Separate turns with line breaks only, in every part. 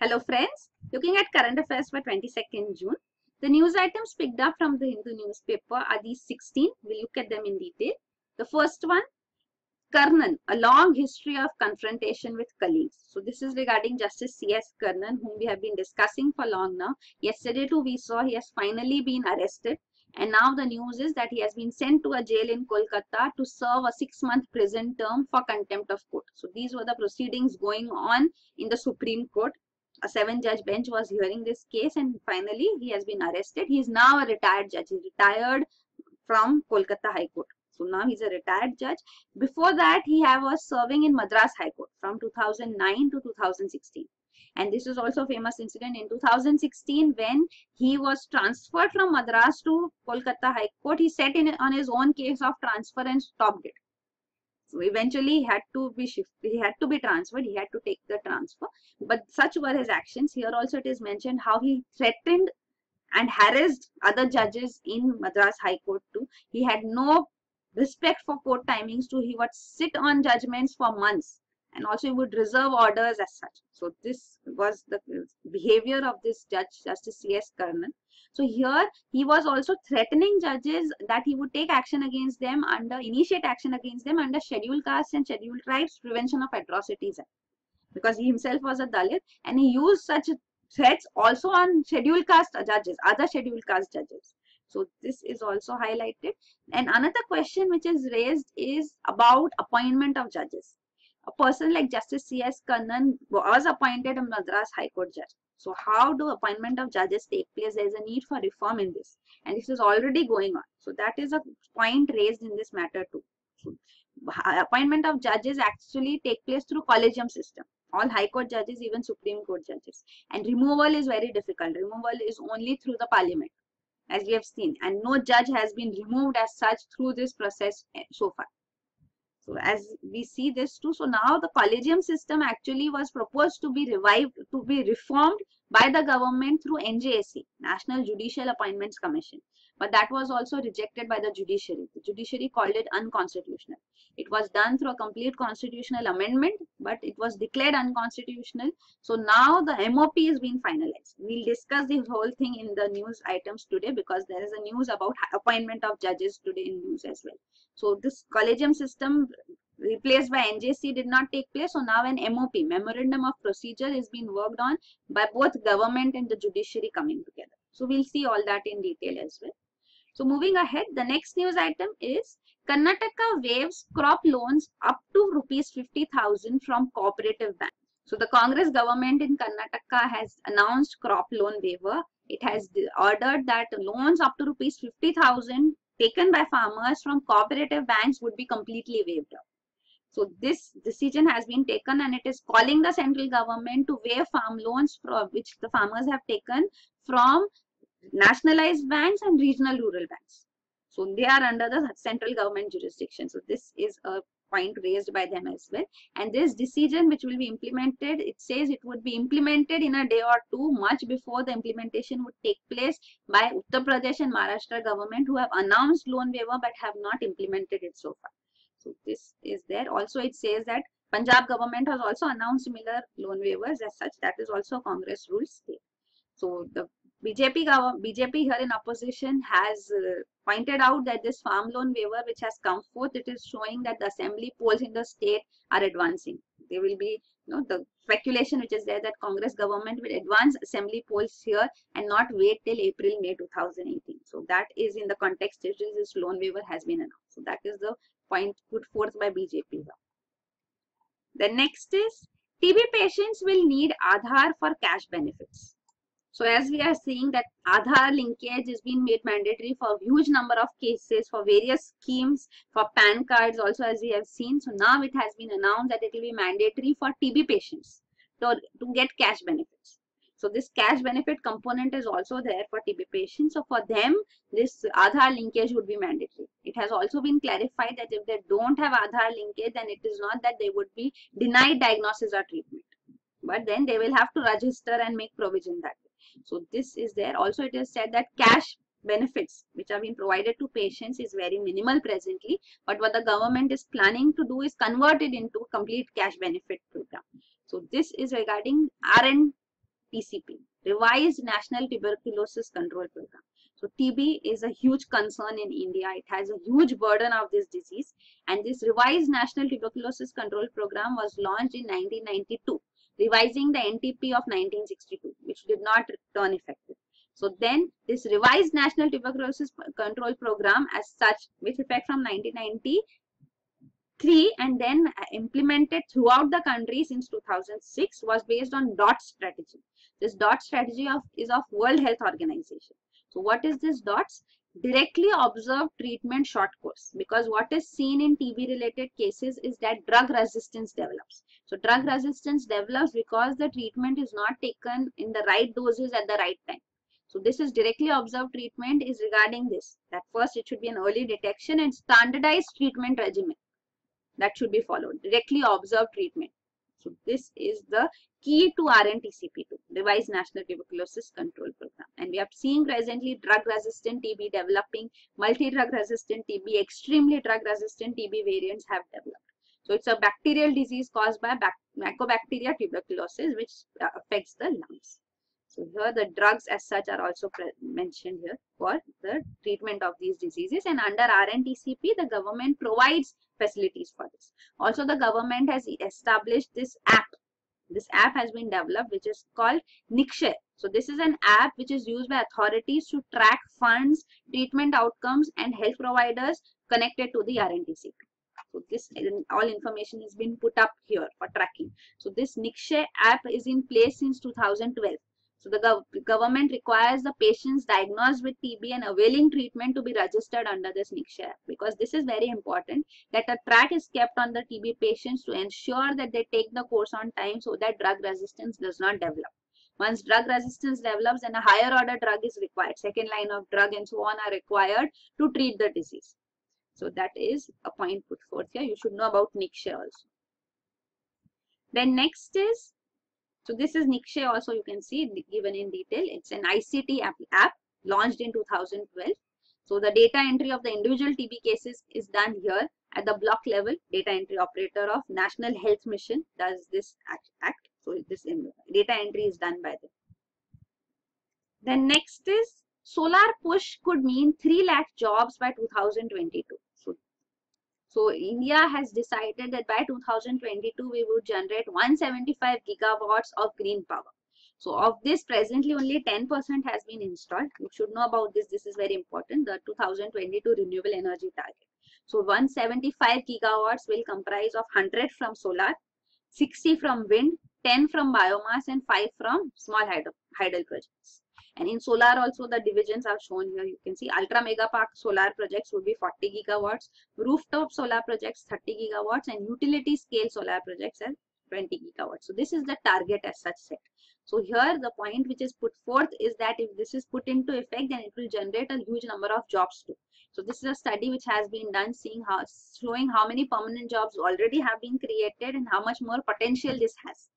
Hello friends, looking at current affairs for 22nd June. The news items picked up from the Hindu newspaper are these 16. We'll look at them in detail. The first one, Karnan, a long history of confrontation with colleagues. So this is regarding Justice C.S. Karnan, whom we have been discussing for long now. Yesterday too we saw he has finally been arrested. And now the news is that he has been sent to a jail in Kolkata to serve a 6-month prison term for contempt of court. So these were the proceedings going on in the Supreme Court. A 7-judge bench was hearing this case and finally he has been arrested. He is now a retired judge. He retired from Kolkata High Court. So now he's a retired judge. Before that, he was serving in Madras High Court from 2009 to 2016. And this is also a famous incident in 2016 when he was transferred from Madras to Kolkata High Court. He sat in on his own case of transfer and stopped it. So eventually he had to be shifted, he had to be transferred, he had to take the transfer. But such were his actions. Here also it is mentioned how he threatened and harassed other judges in Madras High Court too. He had no respect for court timings too. He would sit on judgments for months and also he would reserve orders as such. So this was the behavior of this judge, Justice C.S. Karnan. So here he was also threatening judges that he would take action against them initiate action against them under Scheduled Caste and Scheduled Tribes Prevention of Atrocities Act. Because he himself was a Dalit and he used such threats also on Scheduled Caste judges, other Scheduled Caste judges. So this is also highlighted. And another question which is raised is about appointment of judges. A person like Justice C.S. Karnan was appointed a Madras High Court judge. So how do appointment of judges take place? There is a need for reform in this. And this is already going on. So that is a point raised in this matter too. So, appointment of judges actually take place through collegium system. All High Court judges, even Supreme Court judges. And removal is very difficult. Removal is only through the parliament, as we have seen. And no judge has been removed as such through this process so far. So as we see this too, so now the collegium system actually was proposed to be revived, to be reformed by the government through NJSC, National Judicial Appointments Commission. But that was also rejected by the judiciary. The judiciary called it unconstitutional. It was done through a complete constitutional amendment, but it was declared unconstitutional. So now the MOP is being finalized. We'll discuss the whole thing in the news items today because there is a news about appointment of judges today in news as well. So this collegium system replaced by NJC did not take place. So now an MOP, Memorandum of Procedure, is being worked on by both government and the judiciary coming together. So we'll see all that in detail as well. So moving ahead, the next news item is Karnataka waives crop loans up to ₹50,000 from cooperative banks. So the Congress government in Karnataka has announced crop loan waiver. It has ordered that loans up to ₹50,000 taken by farmers from cooperative banks would be completely waived off. So this decision has been taken and it is calling the central government to waive farm loans which the farmers have taken from nationalized banks and regional rural banks. So they are under the central government jurisdiction. So this is a point raised by them as well. And this decision which will be implemented, it says it would be implemented in a day or two, much before the implementation would take place by Uttar Pradesh and Maharashtra government, who have announced loan waiver but have not implemented it so far. So this is there. Also it says that Punjab government has also announced similar loan waivers as such. That is also Congress rules there. So the BJP here in opposition has pointed out that this farm loan waiver which has come forth, it is showing that the assembly polls in the state are advancing. There will be, the speculation which is there that Congress government will advance assembly polls here and not wait till April, May 2018. So that is in the context that this loan waiver has been announced. So that is the point put forth by BJP here. The next is TB patients will need Aadhaar for cash benefits. So as we are seeing that Aadhaar linkage is being made mandatory for a huge number of cases, for various schemes, for PAN cards also, as we have seen. So now it has been announced that it will be mandatory for TB patients to get cash benefits. So this cash benefit component is also there for TB patients. So for them, this Aadhaar linkage would be mandatory. It has also been clarified that if they don't have Aadhaar linkage, then it is not that they would be denied diagnosis or treatment. But then they will have to register and make provision that way. So this is there. Also it is said that cash benefits which are being provided to patients is very minimal presently. But what the government is planning to do is convert it into complete cash benefit program. So this is regarding RN TCP, Revised National Tuberculosis Control Program. So TB is a huge concern in India. It has a huge burden of this disease, and this Revised National Tuberculosis Control Program was launched in 1992, revising the NTP of 1962, which did not turn effective. So then this Revised National Tuberculosis Control Program as such, with effect from 1993 and then implemented throughout the country since 2006, was based on DOT strategy. This DOT strategy is of World Health Organization. So what is this DOTS? Directly observed treatment short course, because what is seen in TB related cases is that drug resistance develops. So drug resistance develops because the treatment is not taken in the right doses at the right time. So this is directly observed treatment is regarding this, that first it should be an early detection and standardized treatment regimen that should be followed, directly observed treatment. So this is the key to RNTCP2, Revised National Tuberculosis Control Program. And we are seeing presently drug-resistant TB developing, multi-drug resistant TB, extremely drug-resistant TB variants have developed. So it's a bacterial disease caused by Mycobacteria tuberculosis, which affects the lungs. So here the drugs as such are also mentioned here for the treatment of these diseases, and under RNTCP the government provides facilities for this. Also the government has established this app. This app has been developed which is called Nikshay. So this is an app which is used by authorities to track funds, treatment outcomes and health providers connected to the RNTCP. So this all information has been put up here for tracking. So this Nikshay app is in place since 2012. So the government requires the patients diagnosed with TB and availing treatment to be registered under this Nikshay app, because this is very important that a track is kept on the TB patients to ensure that they take the course on time so that drug resistance does not develop. Once drug resistance develops, then a higher order drug is required. Second line of drug and so on are required to treat the disease. So that is a point put forth here. You should know about Nikshay also. Then next is, so this is Nikshay also, you can see given in detail. It's an ICT app launched in 2012. So the data entry of the individual TB cases is done here at the block level. Data entry operator of National Health Mission does this act. So this data entry is done by them. Then next is solar push could mean 3 lakh jobs by 2022. So India has decided that by 2022 we would generate 175 gigawatts of green power. So of this, presently only 10% has been installed. You should know about this. This is very important. The 2022 renewable energy target. So 175 gigawatts will comprise of 100 from solar, 60 from wind, 10 from biomass and 5 from small hydel projects. And in solar also the divisions are shown here. You can see ultra mega park solar projects would be 40 gigawatts, rooftop solar projects 30 gigawatts and utility scale solar projects are 20 gigawatts. So this is the target as such set. So here the point which is put forth is that if this is put into effect, then it will generate a huge number of jobs too. So this is a study which has been done showing how many permanent jobs already have been created and how much more potential this has.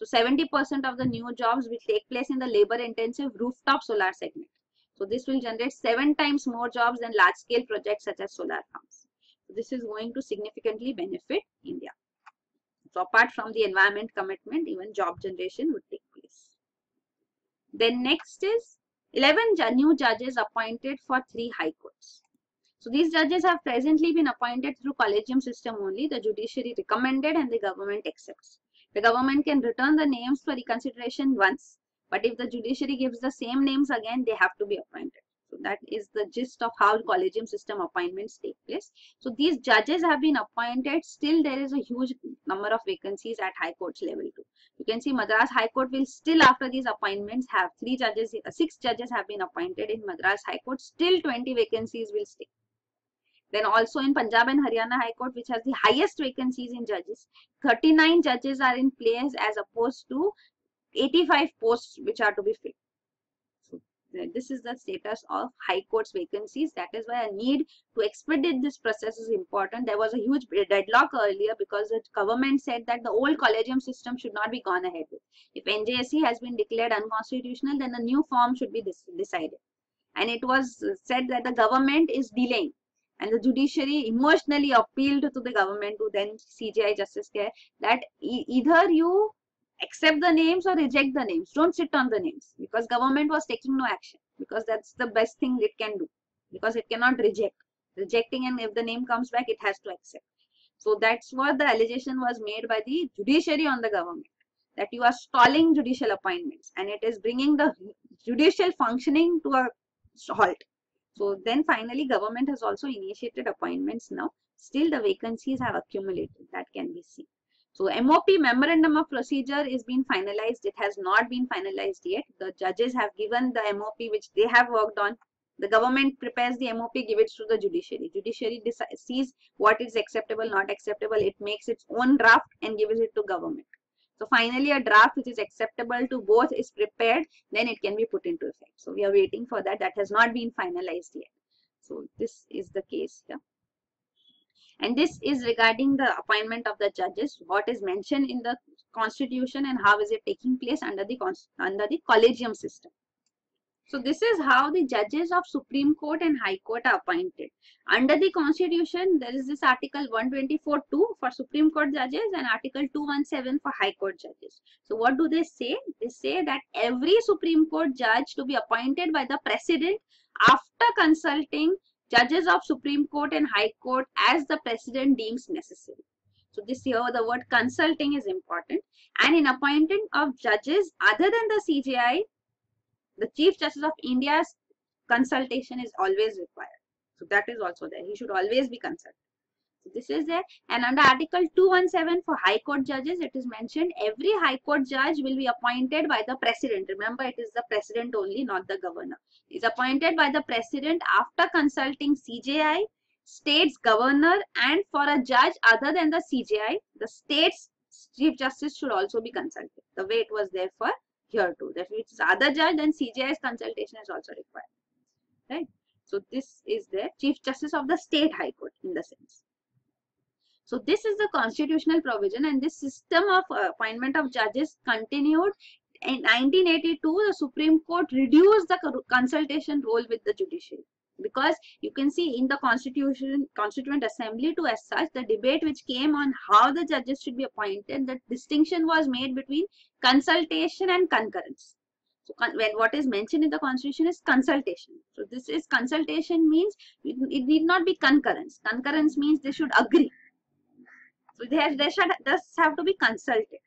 So 70% of the new jobs will take place in the labor-intensive rooftop solar segment. So this will generate 7 times more jobs than large-scale projects such as solar farms. So this is going to significantly benefit India. So apart from the environment commitment, even job generation would take place. Then next is 11 new judges appointed for 3 high courts. So these judges have presently been appointed through collegium system only. The judiciary recommended and the government accepts. The government can return the names for reconsideration once, but if the judiciary gives the same names again, they have to be appointed. So that is the gist of how collegium system appointments take place. So these judges have been appointed. Still there is a huge number of vacancies at high courts level too. You can see Madras High Court will still, after these appointments, have 6 judges have been appointed in Madras High Court. Still 20 vacancies will stay. Then also in Punjab and Haryana High Court, which has the highest vacancies in judges, 39 judges are in place as opposed to 85 posts which are to be filled. So this is the status of High Court's vacancies. That is why a need to expedite this process is important. There was a huge deadlock earlier because the government said that the old collegium system should not be gone ahead with. If NJSC has been declared unconstitutional, then a new form should be decided. And it was said that the government is delaying. And the judiciary emotionally appealed to the government, to then CJI Justice Care, that either you accept the names or reject the names. Don't sit on the names, because government was taking no action, because that's the best thing it can do, because it cannot reject. Rejecting, and if the name comes back, it has to accept. So that's what the allegation was made by the judiciary on the government, that you are stalling judicial appointments and it is bringing the judicial functioning to a halt. So then finally government has also initiated appointments now. Still the vacancies have accumulated, that can be seen. So MOP, memorandum of procedure, is being finalized. It has not been finalized yet. The judges have given the MOP which they have worked on. The government prepares the MOP, give it to the judiciary. Judiciary sees what is acceptable, not acceptable. It makes its own draft and gives it to government. So finally a draft which is acceptable to both is prepared, then it can be put into effect. So we are waiting for that. That has not been finalized yet. So this is the case here. And this is regarding the appointment of the judges, what is mentioned in the constitution and how is it taking place under the collegium system. So this is how the judges of Supreme Court and High Court are appointed. Under the Constitution, there is this Article 124(2) for Supreme Court judges and Article 217 for High Court judges. So what do they say? They say that every Supreme Court judge to be appointed by the President after consulting judges of Supreme Court and High Court as the President deems necessary. So this here, the word consulting is important. And in appointing of judges other than the CJI, the Chief Justice of India's consultation is always required. So that is also there. He should always be consulted. So this is there. And under Article 217 for High Court judges, it is mentioned every High Court judge will be appointed by the President. Remember, it is the President only, not the Governor. Is appointed by the President after consulting CJI, State's Governor, and for a judge other than the CJI, the State's Chief Justice should also be consulted. The way it was there for here too. That means other judge, then CJI's consultation is also required. Right? So this is the Chief Justice of the State High Court in the sense. So this is the constitutional provision, and this system of appointment of judges continued. In 1982, the Supreme Court reduced the consultation role with the judiciary, because you can see in the Constituent Assembly too, as such, the debate which came on how the judges should be appointed, the distinction was made between consultation and concurrence. So when what is mentioned in the Constitution is consultation. So this is consultation means it need not be concurrence. Concurrence means they should agree. So they should just have to be consulted.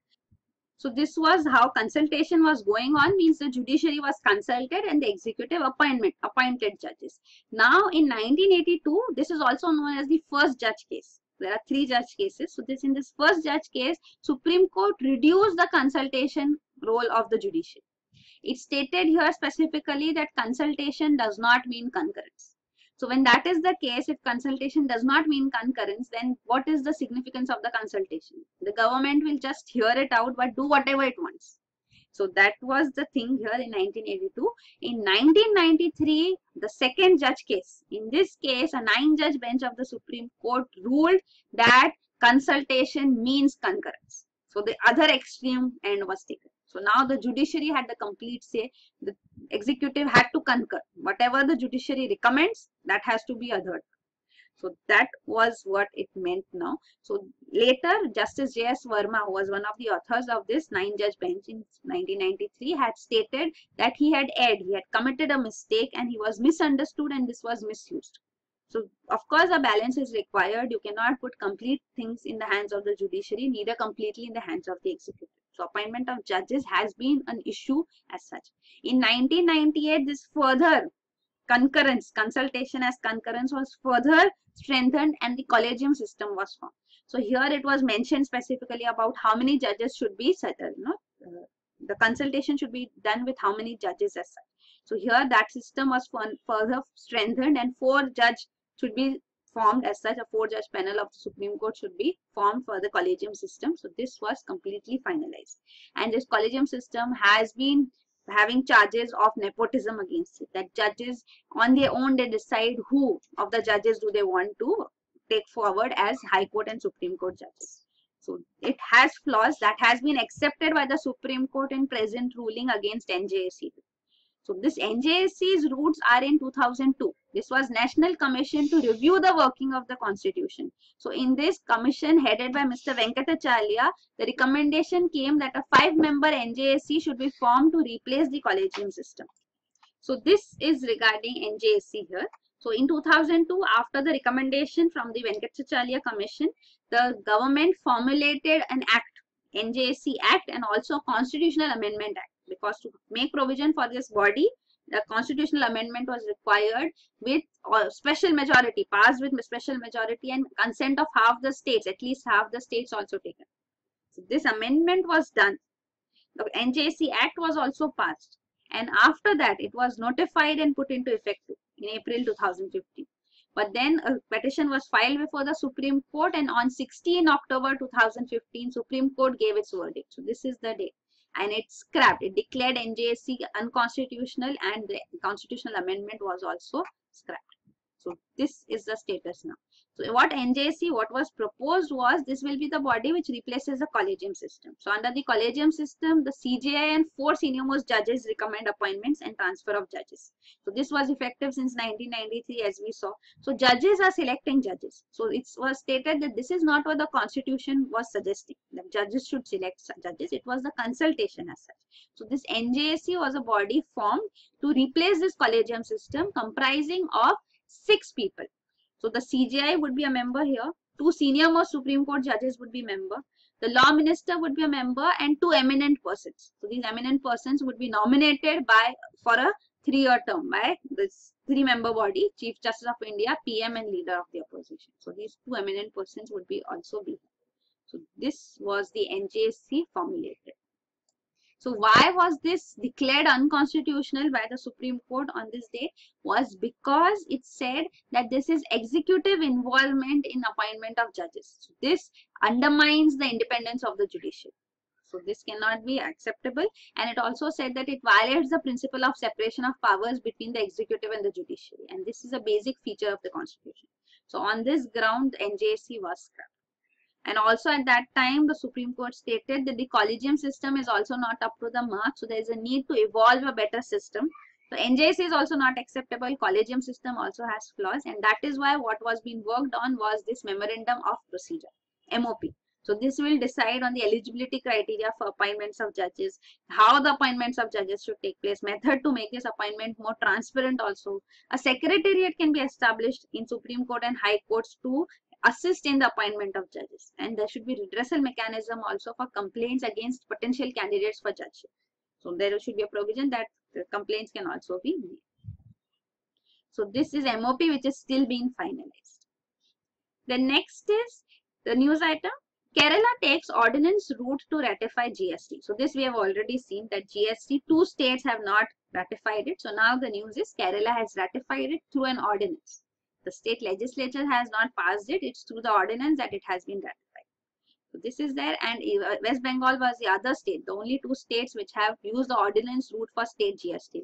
So this was how consultation was going on, means the judiciary was consulted and the executive appointed judges. Now in 1982, this is also known as the first judge case. There are 3 judge cases. So in this first judge case, Supreme Court reduced the consultation role of the judiciary. It stated here specifically that consultation does not mean concurrence. So when that is the case, if consultation does not mean concurrence, then what is the significance of the consultation? The government will just hear it out but do whatever it wants. So that was the thing here in 1982. In 1993, the second judge case. In this case, a 9-judge bench of the Supreme Court ruled that consultation means concurrence. So the other extreme end was taken. So now the judiciary had the complete say. The executive had to concur. Whatever the judiciary recommends, that has to be adhered. So that was what it meant now. So later, Justice J.S. Verma, who was one of the authors of this 9-judge bench in 1993, had stated that he had erred. He had committed a mistake and he was misunderstood and this was misused. So of course a balance is required. You cannot put complete things in the hands of the judiciary, neither completely in the hands of the executive. So appointment of judges has been an issue as such. In 1998, this further consultation as concurrence was further strengthened and the collegium system was formed. So here it was mentioned specifically about how many judges should be settled. The consultation should be done with how many judges as such. So here that system was further strengthened and 4 judges should be formed as such. A 4-judge panel of the Supreme Court should be formed for the collegium system. So this was completely finalized. And this collegium system has been having charges of nepotism against it. That judges on their own, they decide who of the judges do they want to take forward as High Court and Supreme Court judges. So it has flaws that has been accepted by the Supreme Court in present ruling against NJSC. So this NJSC's roots are in 2002. This was National Commission to review the working of the Constitution. So in this commission headed by Mr. Venkatacharya, the recommendation came that a 5-member NJSC should be formed to replace the collegium system. So this is regarding NJSC here. So in 2002, after the recommendation from the Venkatacharya Commission, the government formulated an act, NJSC Act, and also a Constitutional Amendment Act, because to make provision for this body, the constitutional amendment was required with special majority, passed with special majority and consent of half the states, at least half the states also taken. So this amendment was done. The NJSC Act was also passed, and after that it was notified and put into effect in April 2015. But then a petition was filed before the Supreme Court, and on 16 October 2015, Supreme Court gave its verdict. So this is the date. And it scrapped, it declared NJSC unconstitutional, and the constitutional amendment was also scrapped. So this is the status now. So what was proposed was, this will be the body which replaces the collegium system. So under the collegium system, the CJI and 4 senior most judges recommend appointments and transfer of judges. So this was effective since 1993, as we saw. So judges are selecting judges. So it was stated that this is not what the constitution was suggesting, that judges should select judges. It was the consultation as such. So this NJSC was a body formed to replace this collegium system, comprising of 6 people. So the CJI would be a member here, 2 senior most Supreme Court judges would be member, the law minister would be a member, and 2 eminent persons. So these eminent persons would be nominated for a 3-year term by this 3-member body, Chief Justice of India, PM, and leader of the opposition. So these 2 eminent persons would also be. So this was the NJSC formulated. So why was this declared unconstitutional by the Supreme Court on this date? Was because it said that this is executive involvement in appointment of judges. So this undermines the independence of the judiciary. So this cannot be acceptable, and it also said that it violates the principle of separation of powers between the executive and the judiciary, and this is a basic feature of the Constitution. So on this ground, NJSC was scrapped. And also at that time, the Supreme Court stated that the collegium system is also not up to the mark. So there is a need to evolve a better system. So NJSC is also not acceptable. Collegium system also has flaws. And that is why what was being worked on was this Memorandum of Procedure, MOP. So this will decide on the eligibility criteria for appointments of judges, how the appointments of judges should take place, method to make this appointment more transparent also. A secretariat can be established in Supreme Court and High Courts to assist in the appointment of judges, and there should be redressal mechanism also for complaints against potential candidates for judgeship. So there should be a provision that the complaints can also be made. So this is MOP, which is still being finalized. The next is the news item. Kerala takes ordinance route to ratify GST. So this we have already seen that GST, 2 states have not ratified it. So now the news is Kerala has ratified it through an ordinance. The state legislature has not passed it. It's through the ordinance that it has been ratified. So this is there, and West Bengal was the other state, the only 2 states which have used the ordinance route for state GST.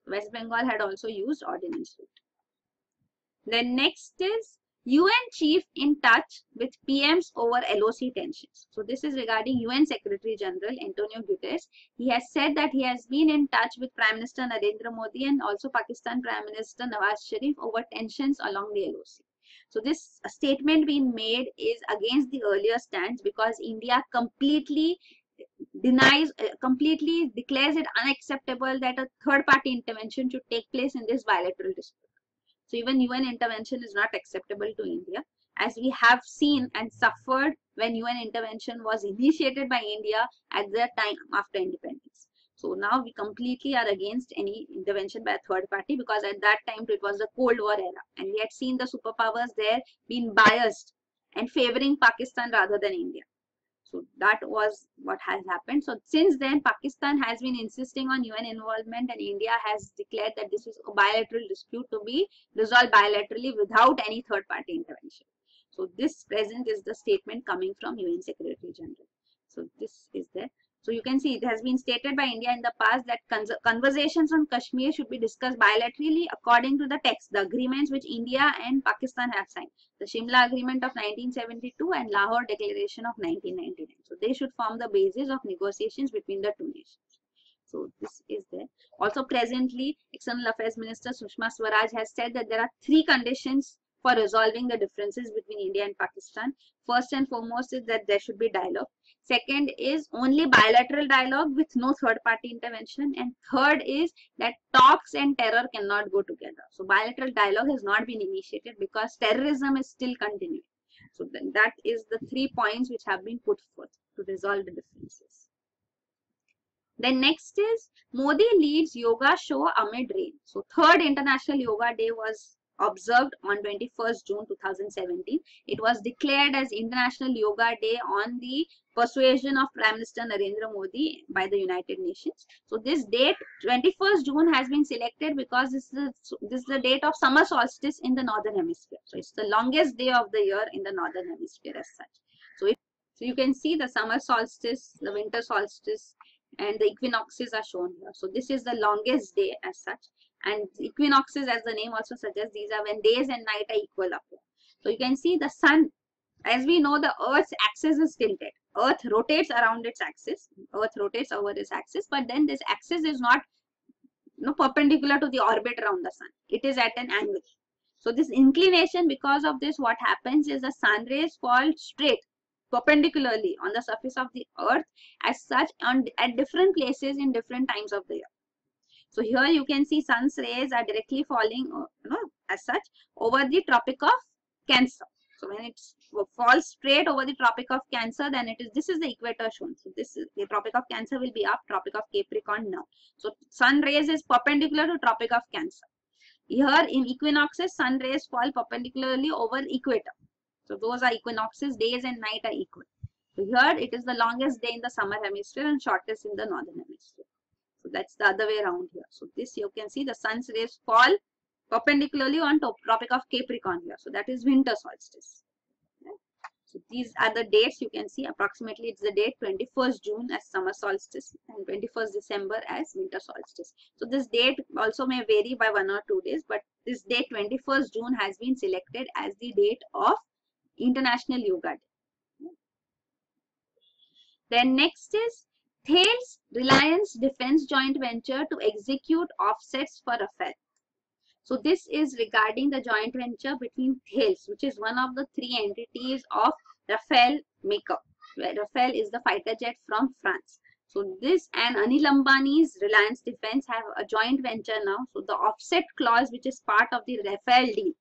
West Bengal had also used ordinance route. Then next is UN chief in touch with PMs over LOC tensions. So this is regarding UN Secretary General Antonio Guterres. He has said that he has been in touch with Prime Minister Narendra Modi and also Pakistan Prime Minister Nawaz Sharif over tensions along the LOC. So this statement being made is against the earlier stance, because India completely declares it unacceptable that a third-party intervention should take place in this bilateral dispute. So even UN intervention is not acceptable to India, as we have seen and suffered when UN intervention was initiated by India at the time after independence. So now we completely are against any intervention by a third party, because at that time it was the Cold War era, and we had seen the superpowers there being biased and favoring Pakistan rather than India. So that was what has happened. So since then, Pakistan has been insisting on UN involvement, and India has declared that this is a bilateral dispute to be resolved bilaterally without any third-party intervention. So this present is the statement coming from UN Secretary General. So this is there. So you can see it has been stated by India in the past that conversations on Kashmir should be discussed bilaterally according to the text, the agreements which India and Pakistan have signed. The Shimla Agreement of 1972 and Lahore Declaration of 1999. So they should form the basis of negotiations between the 2 nations. So this is there. Also presently, External Affairs Minister Sushma Swaraj has said that there are 3 conditions for resolving the differences between India and Pakistan. First and foremost is that there should be dialogue. Second is only bilateral dialogue with no third party intervention. And third is that talks and terror cannot go together. So bilateral dialogue has not been initiated because terrorism is still continuing. So then that is the 3 points which have been put forth to resolve the differences. Then next is Modi leads yoga show amid rain. So 3rd International Yoga Day was observed on 21st June 2017. It was declared as International Yoga Day on the persuasion of Prime Minister Narendra Modi by the United Nations. So this date, 21st June, has been selected because this is the date of summer solstice in the Northern Hemisphere. So it's the longest day of the year in the Northern Hemisphere as such. So you can see the summer solstice, the winter solstice, and the equinoxes are shown here. So this is the longest day as such. And equinoxes, as the name also suggests, these are when days and night are equal up here. So you can see the sun, as we know, the Earth's axis is tilted. Earth rotates around its axis. Earth rotates over its axis, but then this axis is not perpendicular to the orbit around the sun. It is at an angle. So this inclination, because of this, what happens is the sun rays fall straight, perpendicularly on the surface of the Earth as such at different places in different times of the year. So here you can see sun's rays are directly falling as such over the Tropic of Cancer. So when it falls straight over the Tropic of Cancer, then this is the equator shown. So this is the Tropic of Cancer will be up, Tropic of Capricorn now. So sun rays is perpendicular to Tropic of Cancer. Here in equinoxes, sun rays fall perpendicularly over equator. So those are equinoxes, days and night are equal. So here it is the longest day in the summer hemisphere and shortest in the northern hemisphere. So that's the other way around here. So this you can see the sun's rays fall perpendicularly on Tropic of Capricorn here. So that is winter solstice. Okay. So these are the dates you can see. Approximately it's the date 21st June as summer solstice and 21st December as winter solstice. So this date also may vary by 1 or 2 days, but this date 21st June has been selected as the date of International Yoga Day. Then next is Thales Reliance Defense Joint Venture to execute offsets for Rafale. So this is regarding the joint venture between Thales, which is one of the 3 entities of Rafale maker. Rafale is the fighter jet from France. So this and Anil Ambani's Reliance Defense have a joint venture now. So the offset clause, which is part of the Rafale deal.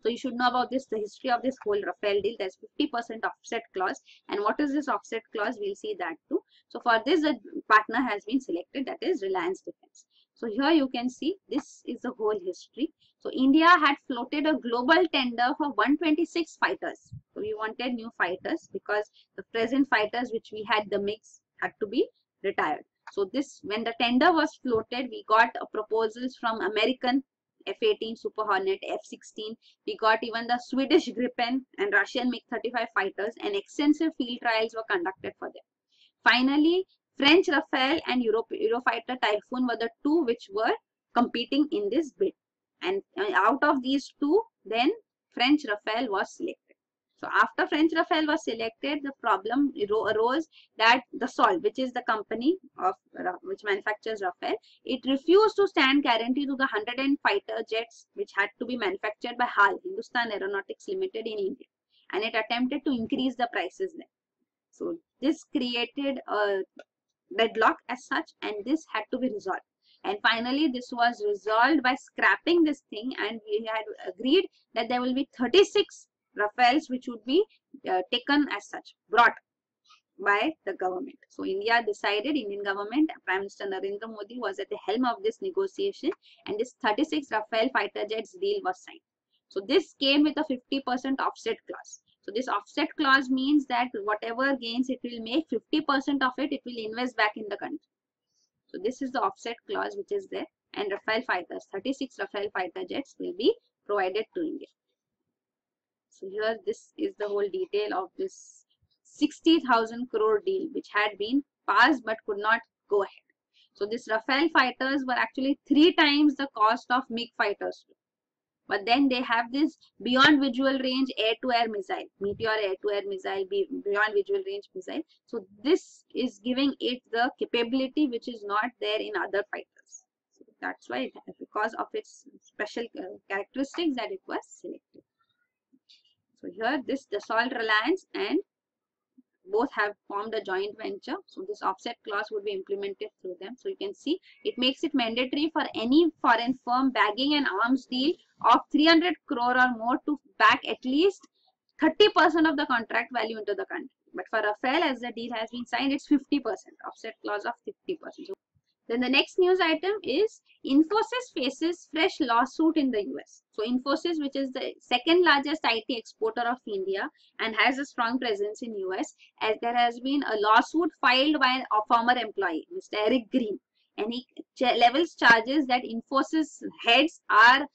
So you should know about this, the history of this whole Rafale deal. There's 50% offset clause. And what is this offset clause? We'll see that too. So for this, the partner has been selected, that is Reliance Defense. So here you can see this is the whole history. So India had floated a global tender for 126 fighters. So we wanted new fighters because the present fighters which we had, the mix, had to be retired. So this, when the tender was floated, we got proposals from American F-18 Super Hornet, F-16. We got even the Swedish Gripen and Russian MiG-35 fighters, and extensive field trials were conducted for them. Finally, French Rafale and Eurofighter Typhoon were the 2 which were competing in this bid. And out of these 2, then French Rafale was selected. So after French Rafale was selected, the problem arose that the Dassault, which is the company of which manufactures Rafale, it refused to stand guarantee to the 100 fighter jets which had to be manufactured by HAL, Hindustan Aeronautics Limited in India, and it attempted to increase the prices then. So this created a deadlock as such, and this had to be resolved. And finally, this was resolved by scrapping this thing, and we had agreed that there will be 36 Rafales which would be taken as such, brought by the government. So India decided, Indian government, Prime Minister Narendra Modi was at the helm of this negotiation, and this 36 Rafale fighter jets deal was signed. So this came with a 50% offset clause. So this offset clause means that whatever gains it will make, 50% of it will invest back in the country. So this is the offset clause which is there, and Rafale fighters, 36 Rafale fighter jets will be provided to India. So here this is the whole detail of this 60,000 crore deal which had been passed but could not go ahead. So this Rafale fighters were actually 3 times the cost of MiG fighters. But then they have this beyond visual range air-to-air missile, Meteor air-to-air missile, beyond visual range missile. So this is giving it the capability which is not there in other fighters. So That's why because of its special characteristics that it was selected. So here this Dassault Reliance and both have formed a joint venture. So this offset clause would be implemented through them. So you can see it makes it mandatory for any foreign firm bagging an arms deal of 300 crore or more to back at least 30% of the contract value into the country. But for Rafale, as the deal has been signed, it's 50%, offset clause of 50%. So then the next news item is Infosys faces fresh lawsuit in the US. So Infosys, which is the second largest IT exporter of India and has a strong presence in US, as there has been a lawsuit filed by a former employee, Mr. Eric Green, and he levels charges that Infosys heads are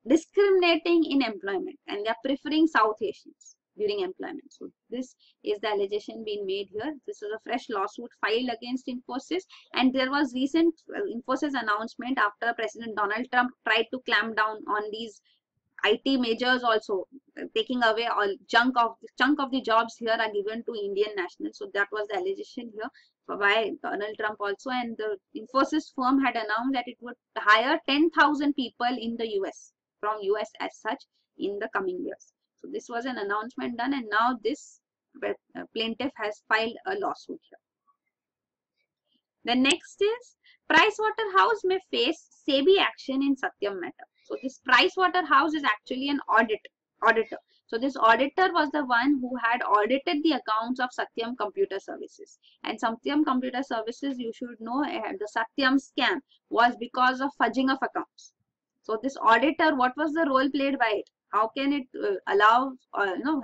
discriminating in employment and they are preferring South Asians during employment. So this is the allegation being made here. This is a fresh lawsuit filed against Infosys, and there was recent Infosys announcement after President Donald Trump tried to clamp down on these IT majors, also taking away all chunk of the jobs here are given to Indian nationals. So that was the allegation here by Donald Trump also, and the Infosys firm had announced that it would hire 10,000 people in the US, from US as such, in the coming years. So this was an announcement done, and now this plaintiff has filed a lawsuit here. The next is Pricewaterhouse may face SEBI action in Satyam matter. So this Pricewaterhouse is actually an auditor. So this auditor was the one who had audited the accounts of Satyam Computer Services. And Satyam Computer Services, you should know, the Satyam scam was because of fudging of accounts. So this auditor, what was the role played by it? How can it allow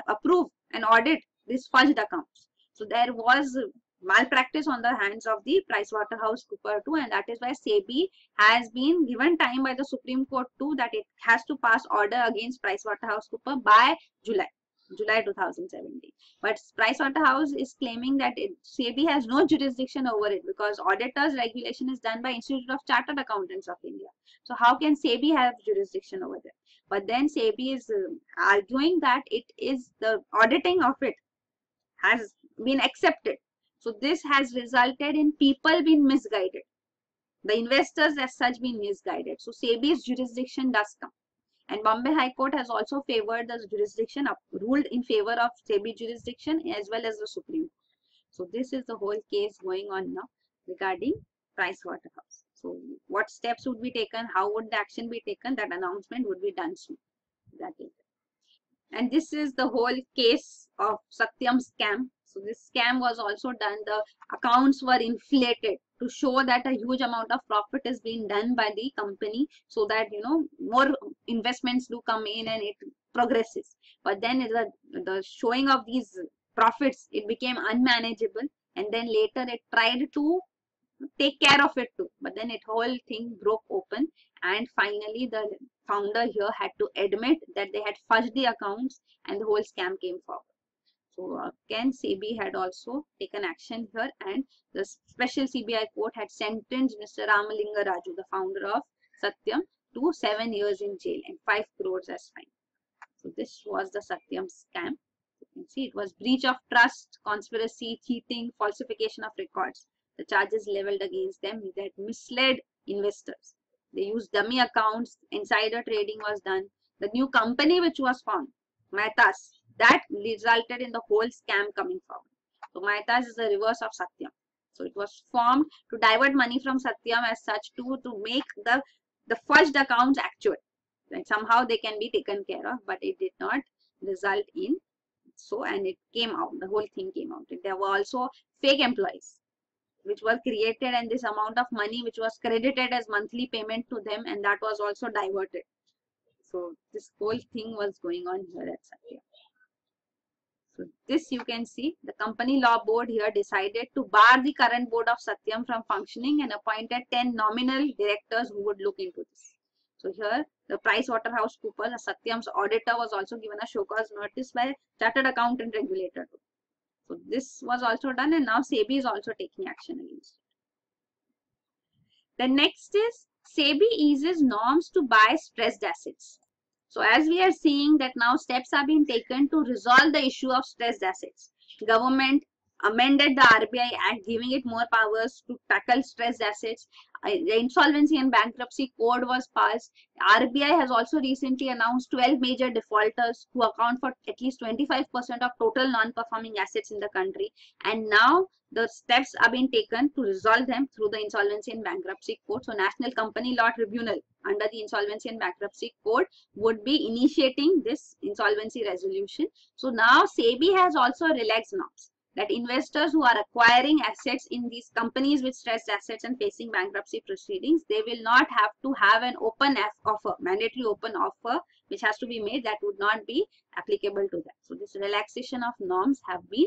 approve and audit these fudged accounts? So there was malpractice on the hands of the PricewaterhouseCoopers too, and that is why SEBI has been given time by the Supreme Court too, that it has to pass order against PricewaterhouseCoopers by July 2017. But Pricewaterhouse is claiming that SEBI has no jurisdiction over it because auditors regulation is done by Institute of Chartered Accountants of India. So how can SEBI have jurisdiction over there? But then SEBI is arguing that it is the auditing of it has been accepted. So this has resulted in people being misguided. The investors as such being misguided. So SEBI's jurisdiction does come. And Bombay High Court has also favored the jurisdiction, ruled in favor of SEBI jurisdiction as well as the Supreme Court. So this is the whole case going on now regarding Pricewaterhouse. So what steps would be taken? How would the action be taken? That announcement would be done soon. That is it. And this is the whole case of Satyam scam. So this scam was also done. The accounts were inflated to show that a huge amount of profit is being done by the company, so that more investments do come in and it progresses. But then the showing of these profits, it became unmanageable, and then later it tried to take care of it too. But then it whole thing broke open, and finally the founder here had to admit that they had fudged the accounts and the whole scam came forward. So again, SEBI had also taken action here, and the special CBI court had sentenced Mr. Ramalinga Raju, the founder of Satyam, to 7 years in jail and 5 crores as fine. So this was the Satyam scam. You can see it was breach of trust, conspiracy, cheating, falsification of records. The charges leveled against them that misled investors. They used dummy accounts, insider trading was done. The new company which was formed, Mehta's, that resulted in the whole scam coming forward. So Mehta's is the reverse of Satyam. So it was formed to divert money from Satyam as such to make the fudged accounts actual. And somehow they can be taken care of, but it did not result in so, and it came out, the whole thing came out. There were also fake employees which were created, and this amount of money which was credited as monthly payment to them, and that was also diverted. So this whole thing was going on here at Satyam. So this you can see, the company law board here decided to bar the current board of Satyam from functioning and appointed 10 nominal directors who would look into this. So here the PricewaterhouseCoopers, Satyam's auditor, was also given a show cause notice by Chartered Accountant Regulator. So this was also done, and now SEBI is also taking action against it. The next is SEBI eases norms to buy stressed assets. So as we are seeing that now steps are being taken to resolve the issue of stressed assets. Government amended the RBI Act, giving it more powers to tackle stressed assets. The Insolvency and Bankruptcy Code was passed. RBI has also recently announced 12 major defaulters who account for at least 25% of total non-performing assets in the country. And now the steps are being taken to resolve them through the Insolvency and Bankruptcy Code. So National Company Law Tribunal under the Insolvency and Bankruptcy Code would be initiating this insolvency resolution. So now SEBI has also relaxed norms that investors who are acquiring assets in these companies with stressed assets and facing bankruptcy proceedings, they will not have to have an open offer, mandatory open offer, which has to be made. That would not be applicable to that. So this relaxation of norms have been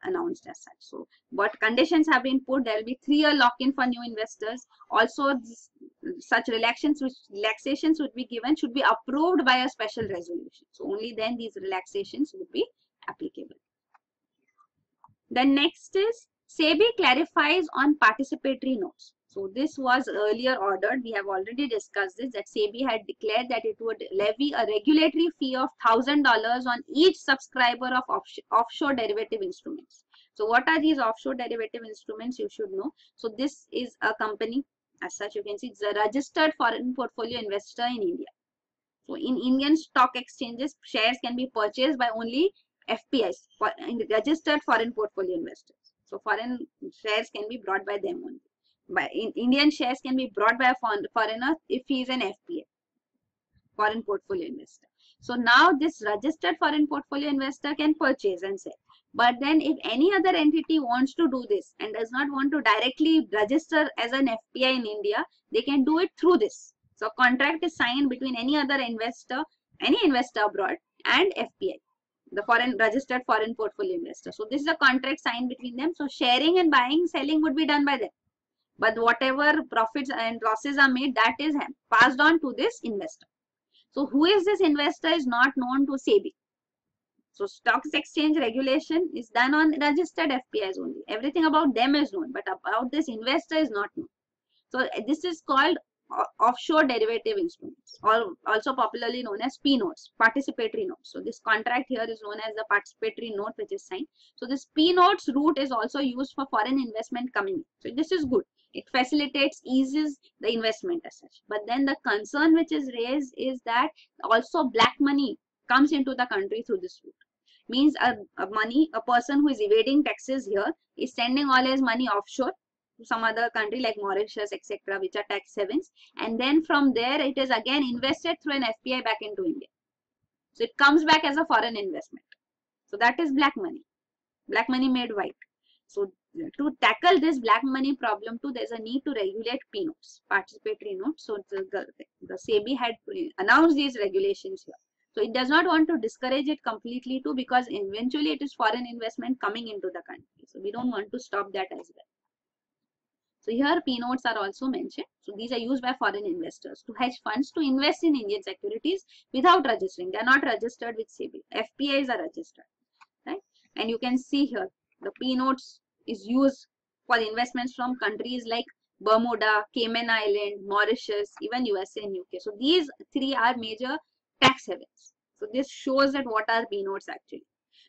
announced as such. So what conditions have been put? There will be 3-year lock-in for new investors. Also, such relaxations would be given, should be approved by a special resolution. So only then these relaxations would be applicable. The next is SEBI clarifies on participatory notes. So this was earlier ordered. We have already discussed this, that SEBI had declared that it would levy a regulatory fee of $1,000 on each subscriber of offshore derivative instruments. So what are these offshore derivative instruments? You should know. So this is a company. As such, you can see it's a registered foreign portfolio investor in India. So in Indian stock exchanges, shares can be purchased by only FPIs, registered foreign portfolio investors. So foreign shares can be brought by them only. But Indian shares can be brought by a foreigner if he is an FPI, foreign portfolio investor. So now this registered foreign portfolio investor can purchase and sell. But then if any other entity wants to do this and does not want to directly register as an FPI in India, they can do it through this. So a contract is signed between any other investor, any investor abroad, and FPI, the foreign registered foreign portfolio investor. So this is a contract signed between them. So sharing and buying, selling would be done by them. But whatever profits and losses are made, that is passed on to this investor. So who is this investor is not known to SEBI. So stocks exchange regulation is done on registered FPIs only. Everything about them is known, but about this investor is not known. So this is called offshore derivative instruments, or also popularly known as P notes, participatory notes. So this contract here is known as the participatory note which is signed. So this P notes route is also used for foreign investment coming in. So this is good. It facilitates, eases the investment as such. But then the concern which is raised is that also black money comes into the country through this route. Means a person who is evading taxes here is sending all his money offshore to some other country like Mauritius, etc., which are tax havens, and then from there it is again invested through an FPI back into India. So it comes back as a foreign investment. So that is black money made white. So to tackle this black money problem too, there is a need to regulate P notes, participatory notes. So the SEBI had announced these regulations here. So it does not want to discourage it completely too, because eventually it is foreign investment coming into the country. So we don't want to stop that as well. So here P notes are also mentioned. So these are used by foreign investors to hedge funds to invest in Indian securities without registering. They are not registered with SEBI. FPIs are registered, right? And you can see here the P notes is used for investments from countries like Bermuda, Cayman Island, Mauritius, even USA and UK. So these 3 are major tax havens. So this shows that what are P notes actually.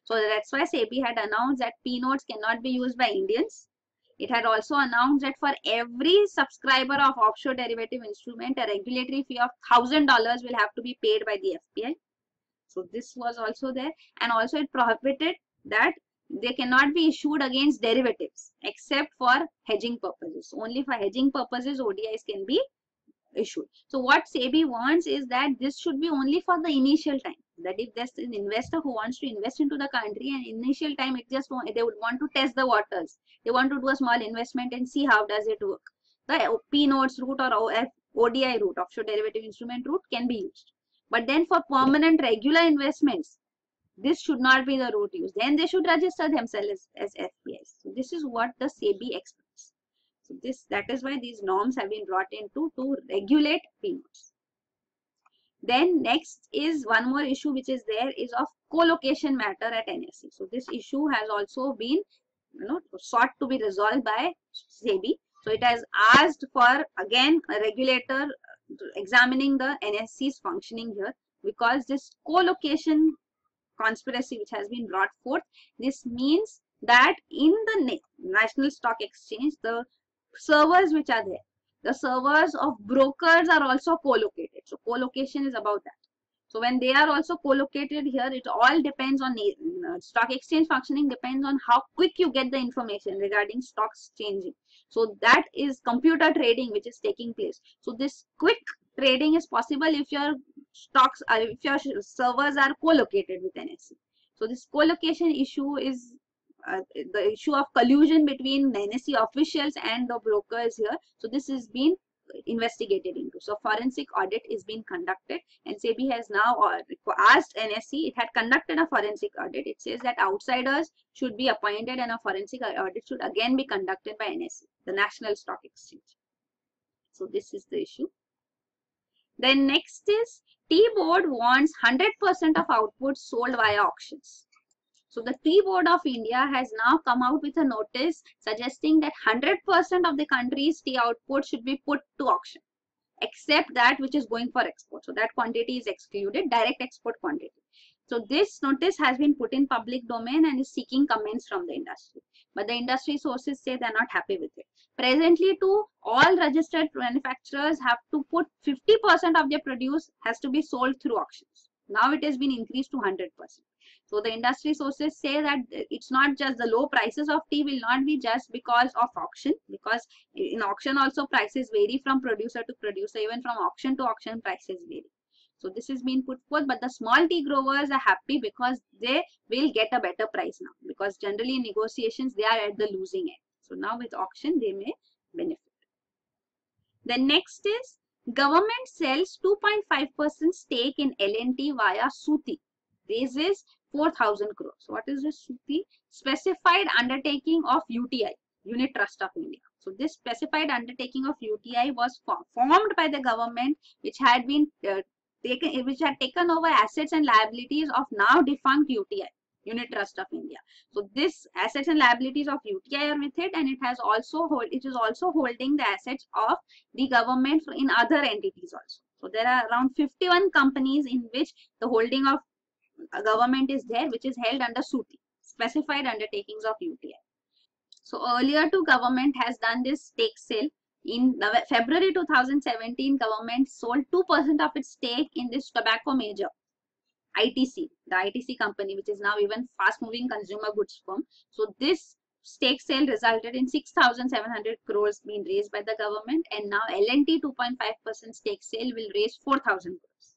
So that's why SEBI had announced that P notes cannot be used by Indians. It had also announced that for every subscriber of offshore derivative instrument, a regulatory fee of $1,000 will have to be paid by the FPI. So this was also there, and also it prohibited that they cannot be issued against derivatives except for hedging purposes. Only for hedging purposes ODIs can be issued. So what SEBI wants is that this should be only for the initial time. That if there's an investor who wants to invest into the country and initial time they would want to test the waters. They want to do a small investment and see how does it work. The P notes route or ODI route, offshore derivative instrument route, can be used. But then for permanent regular investments, this should not be the route used. Then they should register themselves as FPIs. So this is what the SEBI expects. So that is why these norms have been brought into to regulate P notes. Then next is one more issue which is there is of co-location matter at NSE. So this issue has also been sought to be resolved by SEBI. So it has asked for again a regulator examining the NSE's functioning here, because this co-location conspiracy which has been brought forth, this means that in the National Stock Exchange, the servers which are there, the servers of brokers are also co-located. So co-location is about that. So when they are also co-located here, it all depends on stock exchange functioning depends on how quick you get the information regarding stocks changing. So that is computer trading which is taking place. So this quick trading is possible if your stocks are, if your servers are co-located with NSE. So this co-location issue is the issue of collusion between NSE officials and the brokers here. So this is being investigated into. So forensic audit is being conducted, and SEBI has now asked NSE, it had conducted a forensic audit. It says that outsiders should be appointed and a forensic audit should again be conducted by NSE, the National Stock Exchange. So this is the issue. Then next is T-Board wants 100% of output sold via auctions. So the Tea Board of India has now come out with a notice suggesting that 100% of the country's tea output should be put to auction, except that which is going for export. So that quantity is excluded, direct export quantity. So this notice has been put in public domain and is seeking comments from the industry. But the industry sources say they are not happy with it. Presently, all registered manufacturers have to put 50% of their produce has to be sold through auctions. Now it has been increased to 100%. So the industry sources say that it's not just the low prices of tea will not be just because of auction, because in auction also prices vary from producer to producer, even from auction to auction prices vary. So this is being put forth, but the small tea growers are happy because they will get a better price now, because generally in negotiations they are at the losing end. So now with auction they may benefit. The next is government sells 2.5% stake in L&T via SUTI. This is 4,000 crores. What is this SUTI? Specified Undertaking of UTI, Unit Trust of India. So this specified undertaking of UTI was formed by the government, which had been taken over assets and liabilities of now defunct UTI, Unit Trust of India. So this assets and liabilities of UTI are with it, and it is also holding the assets of the government in other entities also. So there are around 51 companies in which the holding of government is there, which is held under SUTI, Specified Undertakings of UTI. So earlier too, government has done this stake sale. In February 2017, government sold 2% of its stake in this tobacco major, ITC, the ITC company, which is now even fast-moving consumer goods firm. So this stake sale resulted in 6,700 crores being raised by the government, and now L&T 2.5% stake sale will raise 4,000 crores.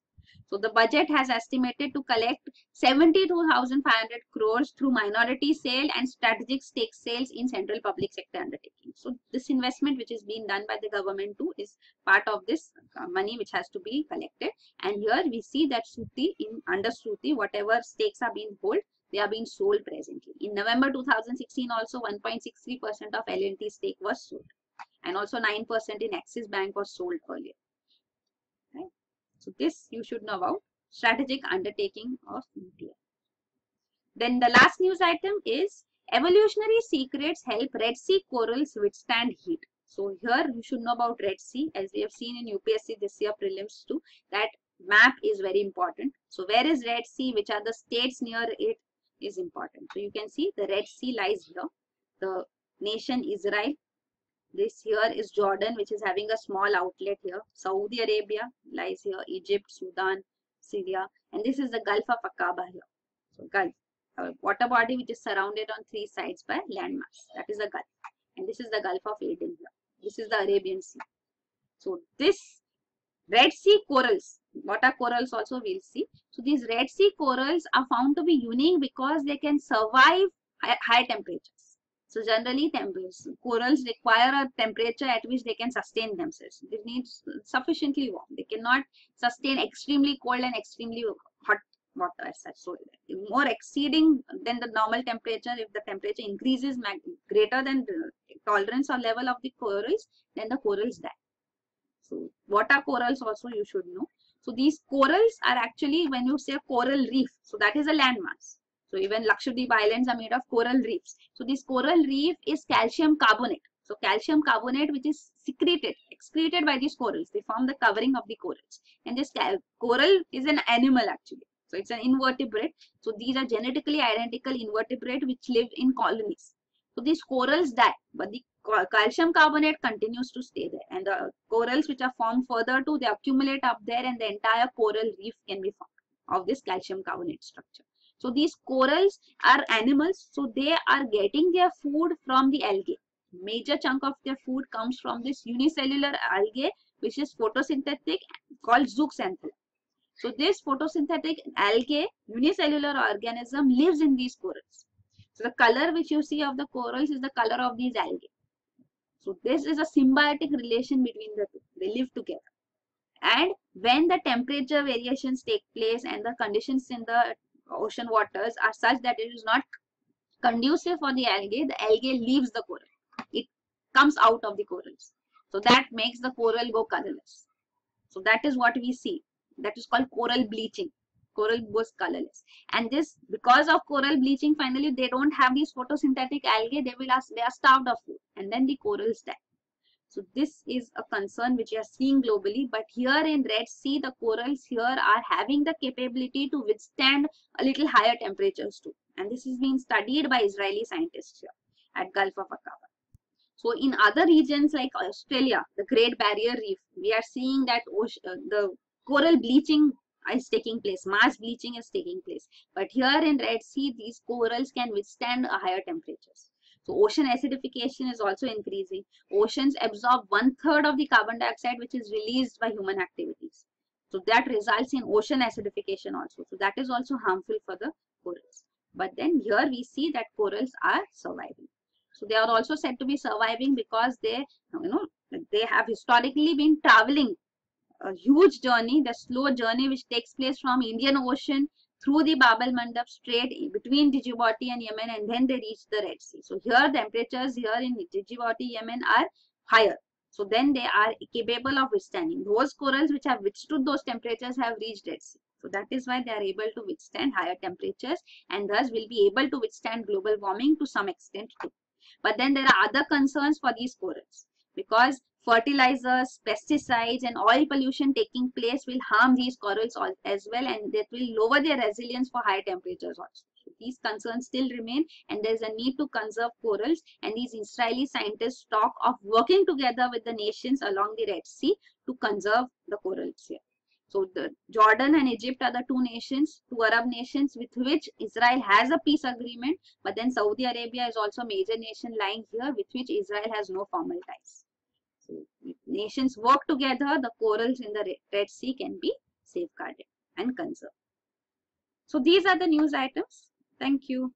So the budget has estimated to collect 72,500 crores through minority sale and strategic stake sales in central public sector undertakings. So this investment which is being done by the government too is part of this money which has to be collected. And here we see that SUTI, under SUTI, whatever stakes are being held, they are being sold presently. In November 2016 also 1.63% of L&T stake was sold, and also 9% in Axis Bank was sold earlier. Right? So this you should know about strategic undertaking of UTI. Then the last news item is evolutionary secrets help Red Sea corals withstand heat. So here you should know about Red Sea, as we have seen in UPSC this year prelims too, that map is very important. So where is Red Sea, which are the states near it is important. So you can see the Red Sea lies here, the nation Israel. This here is Jordan, which is having a small outlet here. Saudi Arabia lies here, Egypt, Sudan, Syria, and this is the Gulf of Aqaba here. So Gulf, a water body which is surrounded on three sides by landmass. That is the Gulf, and this is the Gulf of Aden here. This is the Arabian Sea. So this Red Sea corals, what are corals also we'll see. So these Red Sea corals are found to be unique because they can survive high temperatures. So generally, corals require a temperature at which they can sustain themselves. They need sufficiently warm. They cannot sustain extremely cold and extremely hot water as such. So more exceeding than the normal temperature, if the temperature increases greater than the tolerance or level of the corals, then the corals die. So what are corals also you should know. So these corals are actually, when you say coral reef, so that is a landmass. So even Lakshadweep Islands are made of coral reefs. So this coral reef is calcium carbonate. So calcium carbonate which is excreted by these corals. They form the covering of the corals. And this coral is an animal actually. So it's an invertebrate. So these are genetically identical invertebrate which live in colonies. So these corals die, but the calcium carbonate continues to stay there. And the corals which are formed further to, they accumulate up there, and the entire coral reef can be formed of this calcium carbonate structure. So these corals are animals, so they are getting their food from the algae. Major chunk of their food comes from this unicellular algae, which is photosynthetic, called zooxanthellae. So this photosynthetic algae, unicellular organism, lives in these corals. So the color which you see of the corals is the color of these algae. So this is a symbiotic relation between the two. They live together. And when the temperature variations take place and the conditions in the ocean waters are such that it is not conducive for the algae leaves the coral. It comes out of the corals. So that makes the coral go colorless. So that is what we see. That is called coral bleaching. Coral goes colorless. And this, because of coral bleaching, finally they don't have these photosynthetic algae, they are starved of food, and then the corals die. So this is a concern which we are seeing globally, but here in Red Sea, the corals here are having the capability to withstand a little higher temperatures too. And this is being studied by Israeli scientists here at Gulf of Aqaba. So in other regions like Australia, the Great Barrier Reef, we are seeing that the coral bleaching is taking place, mass bleaching is taking place. But here in Red Sea, these corals can withstand a higher temperatures. So ocean acidification is also increasing. Oceans absorb 1/3 of the carbon dioxide which is released by human activities. So that results in ocean acidification also. So that is also harmful for the corals. But then here we see that corals are surviving. So they are also said to be surviving because they have historically been traveling a huge journey, the slow journey which takes place from Indian Ocean through the Bab el-Mandab Strait between Djibouti and Yemen, and then they reach the Red Sea. So here temperatures here in Djibouti, Yemen are higher. So then they are capable of withstanding. Those corals which have withstood those temperatures have reached Red Sea. So that is why they are able to withstand higher temperatures, and thus will be able to withstand global warming to some extent too. But then there are other concerns for these corals, because fertilizers, pesticides and oil pollution taking place will harm these corals as well, and that will lower their resilience for high temperatures also. So these concerns still remain, and there is a need to conserve corals, and these Israeli scientists talk of working together with the nations along the Red Sea to conserve the corals here. So the Jordan and Egypt are the two Arab nations with which Israel has a peace agreement, but then Saudi Arabia is also a major nation lying here with which Israel has no formal ties. So if nations work together, the corals in the Red Sea can be safeguarded and conserved. So these are the news items. Thank you.